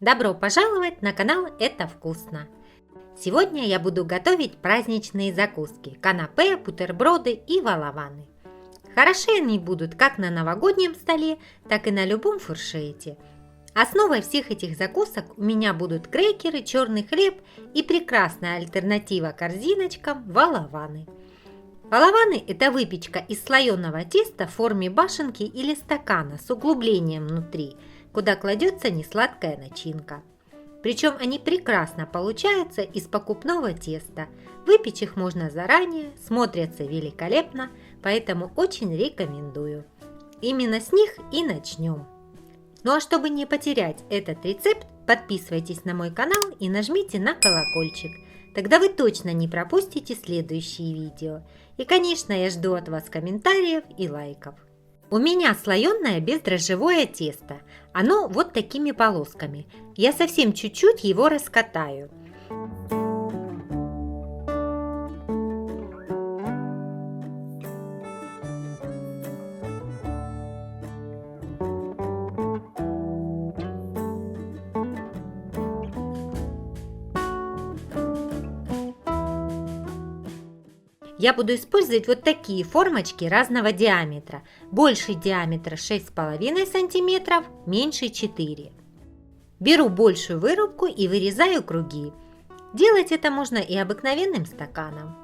Добро пожаловать на канал «Это вкусно». Сегодня я буду готовить праздничные закуски – канапе, бутерброды и валаваны. Хороши они будут как на новогоднем столе, так и на любом фуршете. Основой всех этих закусок у меня будут крекеры, черный хлеб и прекрасная альтернатива корзиночкам – валаваны. Валаваны – это выпечка из слоеного теста в форме башенки или стакана с углублением внутри, куда кладется несладкая начинка. Причем они прекрасно получаются из покупного теста. Выпечь их можно заранее, смотрятся великолепно, поэтому очень рекомендую. Именно с них и начнем. Ну а чтобы не потерять этот рецепт, подписывайтесь на мой канал и нажмите на колокольчик. Тогда вы точно не пропустите следующие видео. И, конечно, я жду от вас комментариев и лайков. У меня слоеное бездрожжевое тесто. Оно вот такими полосками. Я совсем чуть-чуть его раскатаю. Я буду использовать вот такие формочки разного диаметра. Больший диаметр 6,5 см, меньший 4 см. Беру большую вырубку и вырезаю круги. Делать это можно и обыкновенным стаканом.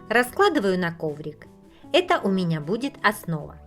Раскладываю на коврик. Это у меня будет основа.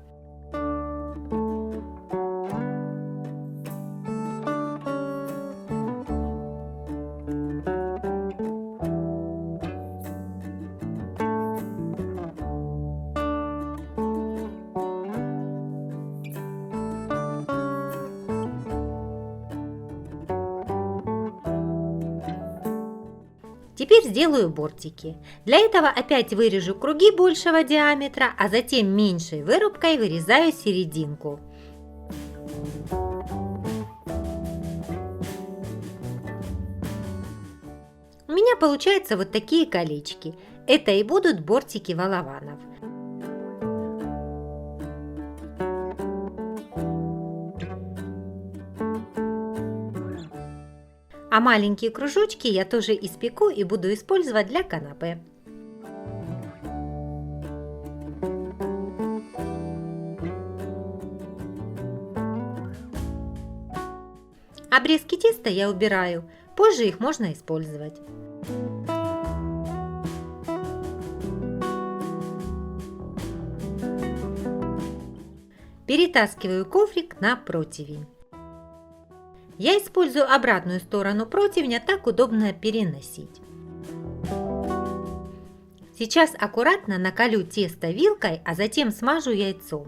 Теперь сделаю бортики. Для этого опять вырежу круги большего диаметра, а затем меньшей вырубкой вырезаю серединку. У меня получаются вот такие колечки. Это и будут бортики валаванов. А маленькие кружочки я тоже испеку и буду использовать для канапе. Обрезки теста я убираю, позже их можно использовать. Перетаскиваю коврик на противень. Я использую обратную сторону противня, так удобно переносить. Сейчас аккуратно накалю тесто вилкой, а затем смажу яйцом.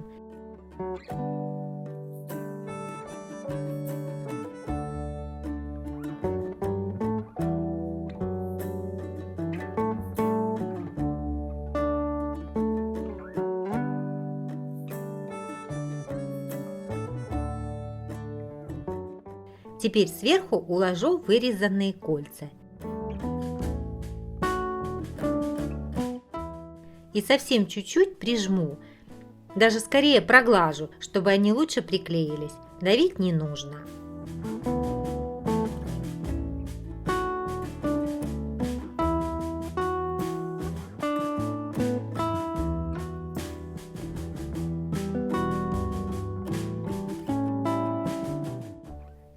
Теперь сверху уложу вырезанные кольца. И совсем чуть-чуть прижму, даже скорее проглажу, чтобы они лучше приклеились. Давить не нужно.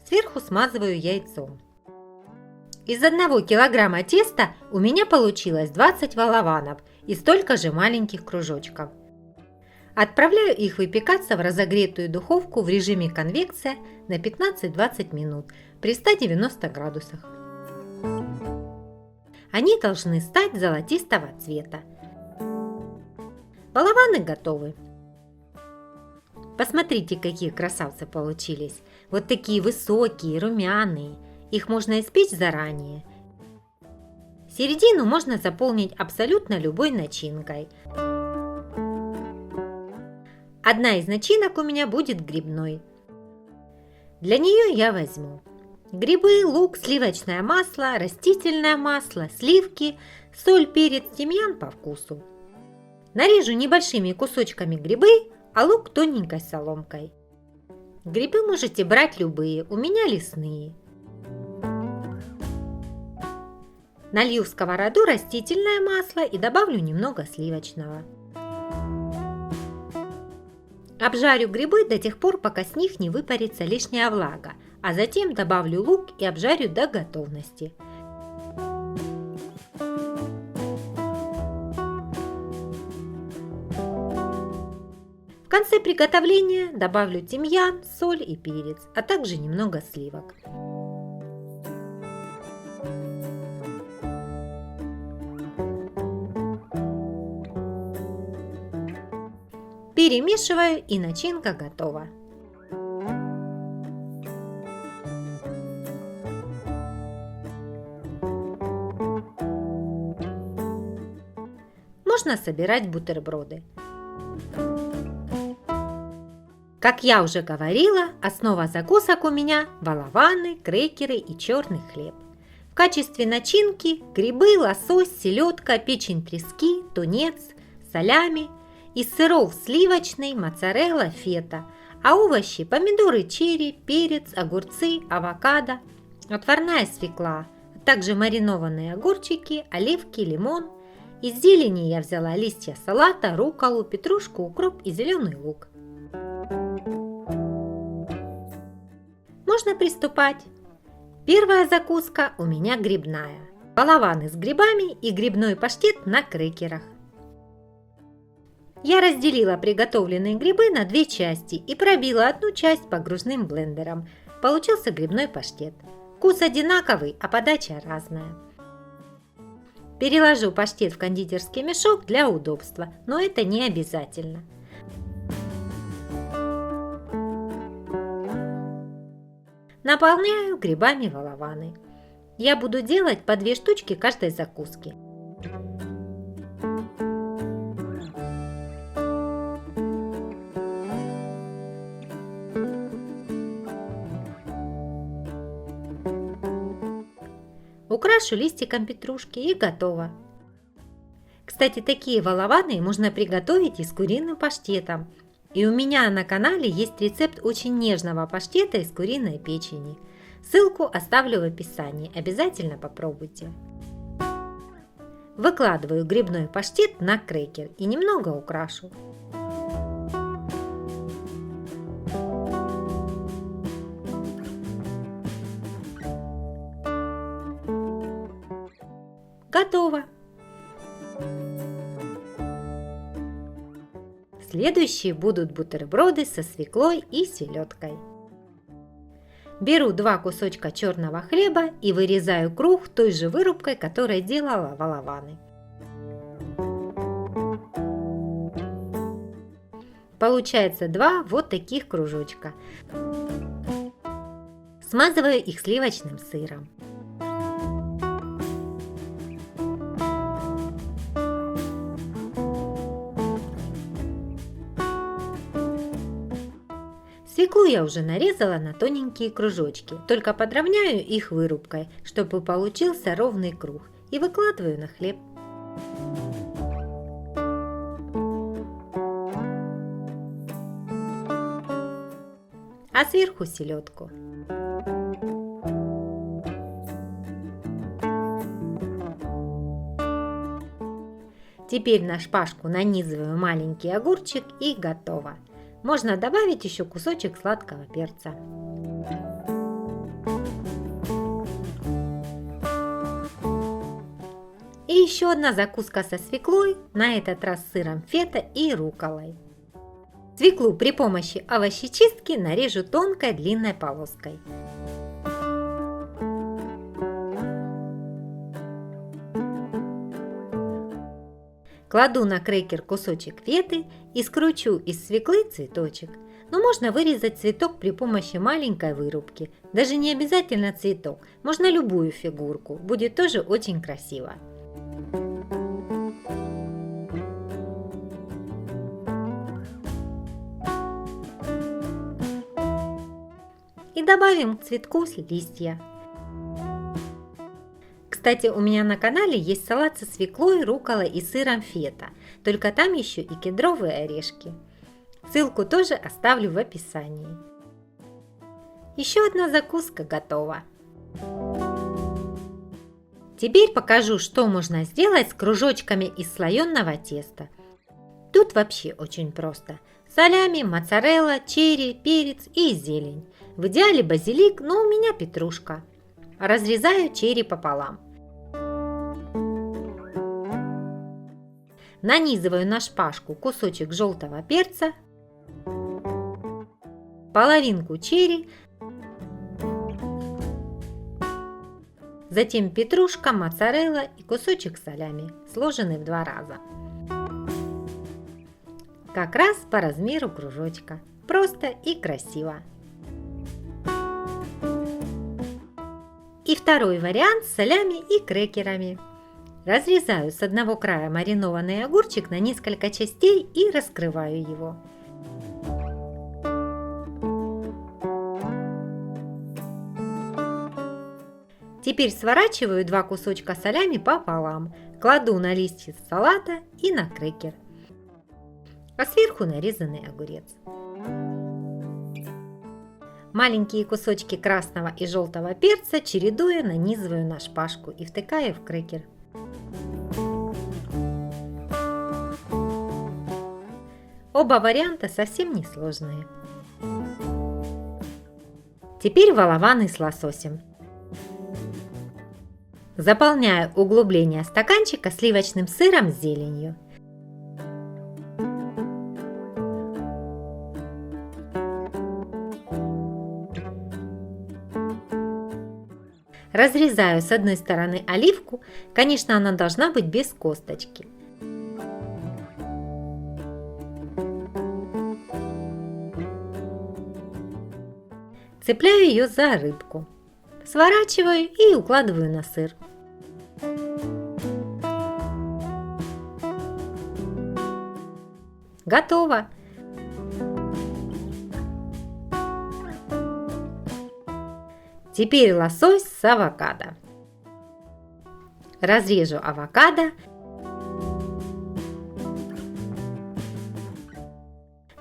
Сверху смазываю яйцом. Из 1 килограмма теста у меня получилось 20 валаванов и столько же маленьких кружочков. Отправляю их выпекаться в разогретую духовку в режиме конвекция на 15-20 минут при 190 градусах. Они должны стать золотистого цвета. Валаваны готовы. Посмотрите, какие красавцы получились. Вот такие высокие, румяные. Их можно испечь заранее. Середину можно заполнить абсолютно любой начинкой. Одна из начинок у меня будет грибной. Для нее я возьму грибы, лук, сливочное масло, растительное масло, сливки, соль, перец, тимьян по вкусу. Нарежу небольшими кусочками грибы, а лук тоненькой соломкой. Грибы можете брать любые, у меня лесные. Налью в сковороду растительное масло и добавлю немного сливочного. Обжарю грибы до тех пор, пока с них не выпарится лишняя влага, а затем добавлю лук и обжарю до готовности. В конце приготовления добавлю тимьян, соль и перец, а также немного сливок. Перемешиваю, и начинка готова. Можно собирать бутерброды. Как я уже говорила, основа закусок у меня балаваны, крекеры и черный хлеб. В качестве начинки грибы, лосось, селедка, печень трески, тунец, салями. Из сыров сливочный, моцарелла, фета, а овощи – помидоры черри, перец, огурцы, авокадо, отварная свекла, а также маринованные огурчики, оливки, лимон. Из зелени я взяла листья салата, рукколу, петрушку, укроп и зеленый лук. Можно приступать. Первая закуска у меня грибная. Балаваны с грибами и грибной паштет на крекерах. Я разделила приготовленные грибы на две части и пробила одну часть погружным блендером. Получился грибной паштет. Вкус одинаковый, а подача разная. Переложу паштет в кондитерский мешок для удобства, но это не обязательно. Наполняю грибами балаваны. Я буду делать по 2 штучки каждой закуски. Украшу листиком петрушки и готово. Кстати, такие балаваны можно приготовить и с куриным паштетом. И у меня на канале есть рецепт очень нежного паштета из куриной печени. Ссылку оставлю в описании, обязательно попробуйте. Выкладываю грибной паштет на крекер и немного украшу. Готово! Следующие будут бутерброды со свеклой и селедкой. Беру 2 кусочка черного хлеба и вырезаю круг той же вырубкой, которой делала балаваны. Получается 2 вот таких кружочка. Смазываю их сливочным сыром. Свеклу я уже нарезала на тоненькие кружочки, только подровняю их вырубкой, чтобы получился ровный круг, и выкладываю на хлеб. А сверху селедку. Теперь на шпажку нанизываю маленький огурчик и готово. Можно добавить еще кусочек сладкого перца. И еще одна закуска со свеклой, на этот раз с сыром фета и рукколой. Свеклу при помощи овощечистки нарежу тонкой длинной полоской. Кладу на крекер кусочек феты и скручу из свеклы цветочек. Но можно вырезать цветок при помощи маленькой вырубки. Даже не обязательно цветок, можно любую фигурку, будет тоже очень красиво. И добавим к цветку листья. Кстати, у меня на канале есть салат со свеклой, рукколой и сыром фета, только там еще и кедровые орешки. Ссылку тоже оставлю в описании. Еще одна закуска готова. Теперь покажу, что можно сделать с кружочками из слоеного теста. Тут вообще очень просто. Салями, моцарелла, черри, перец и зелень. В идеале базилик, но у меня петрушка. Разрезаю черри пополам. Нанизываю на шпажку кусочек желтого перца, половинку черри, затем петрушка, моцарелла и кусочек салями, сложенный в 2 раза. Как раз по размеру кружочка. Просто и красиво. И второй вариант с солями и крекерами. Разрезаю с одного края маринованный огурчик на несколько частей и раскрываю его. Теперь сворачиваю 2 кусочка солями пополам, кладу на листья салата и на крекер, а сверху нарезанный огурец. Маленькие кусочки красного и желтого перца чередуя нанизываю на шпажку и втыкаю в крекер. Оба варианта совсем не сложные. Теперь волованы с лососем. Заполняю углубление стаканчика сливочным сыром с зеленью. Разрезаю с одной стороны оливку, конечно, она должна быть без косточки. Цепляю ее за рыбку, сворачиваю и укладываю на сыр. Готово! Теперь лосось с авокадо. Разрежу авокадо.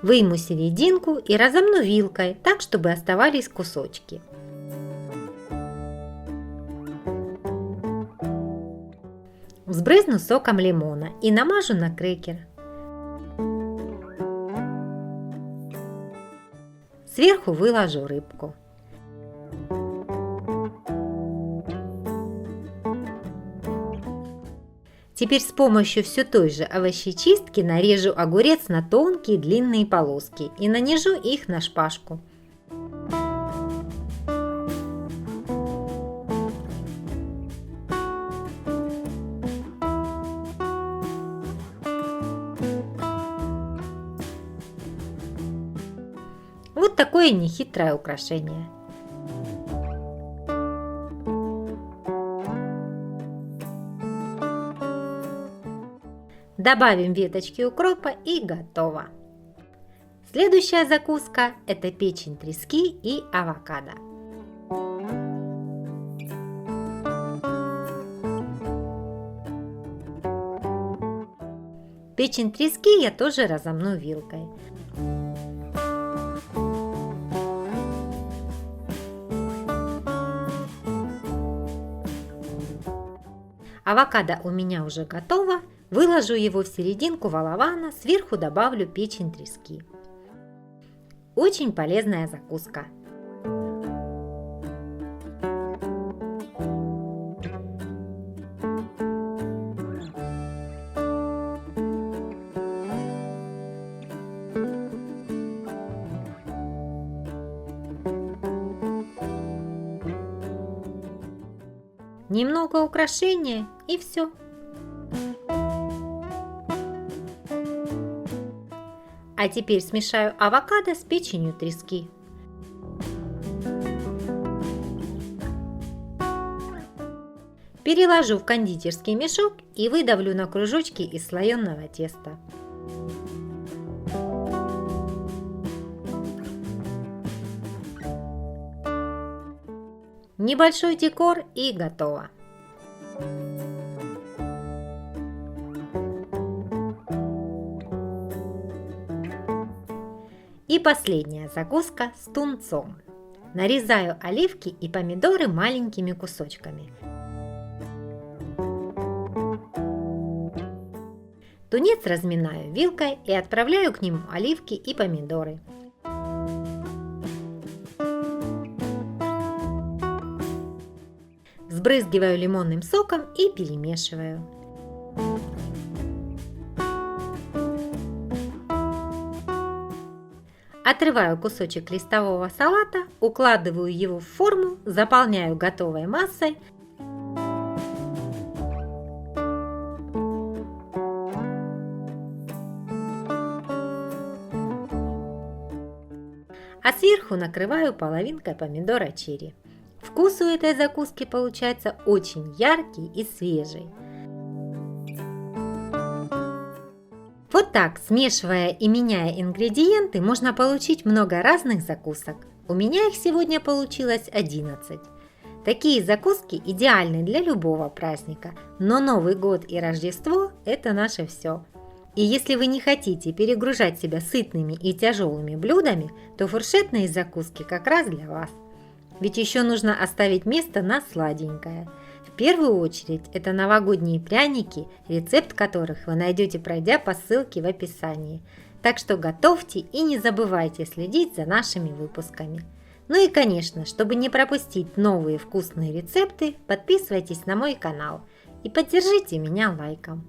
Выйму серединку и разомну вилкой, так, чтобы оставались кусочки. Взбрызну соком лимона и намажу на крекер. Сверху выложу рыбку. Теперь с помощью все той же овощечистки нарежу огурец на тонкие длинные полоски и нанижу их на шпажку. Вот такое нехитрое украшение. Добавим веточки укропа и готово. Следующая закуска – это печень трески и авокадо. Печень трески я тоже разомну вилкой. Авокадо у меня уже готово. Выложу его в серединку волована, сверху добавлю печень трески. Очень полезная закуска. Немного украшения и все. А теперь смешаю авокадо с печенью трески. Переложу в кондитерский мешок и выдавлю на кружочки из слоеного теста. Небольшой декор и готово. И последняя закуска с тунцом. Нарезаю оливки и помидоры маленькими кусочками. Тунец разминаю вилкой и отправляю к нему оливки и помидоры. Сбрызгиваю лимонным соком и перемешиваю. Отрываю кусочек листового салата, укладываю его в форму, заполняю готовой массой. А сверху накрываю половинкой помидора черри. Вкус у этой закуски получается очень яркий и свежий. Вот так, смешивая и меняя ингредиенты, можно получить много разных закусок. У меня их сегодня получилось 11. Такие закуски идеальны для любого праздника, но Новый год и Рождество – это наше все. И если вы не хотите перегружать себя сытными и тяжелыми блюдами, то фуршетные закуски как раз для вас. Ведь еще нужно оставить место на сладенькое. В первую очередь это новогодние пряники, рецепт которых вы найдете, пройдя по ссылке в описании. Так что готовьте и не забывайте следить за нашими выпусками. Ну и конечно, чтобы не пропустить новые вкусные рецепты, подписывайтесь на мой канал и поддержите меня лайком.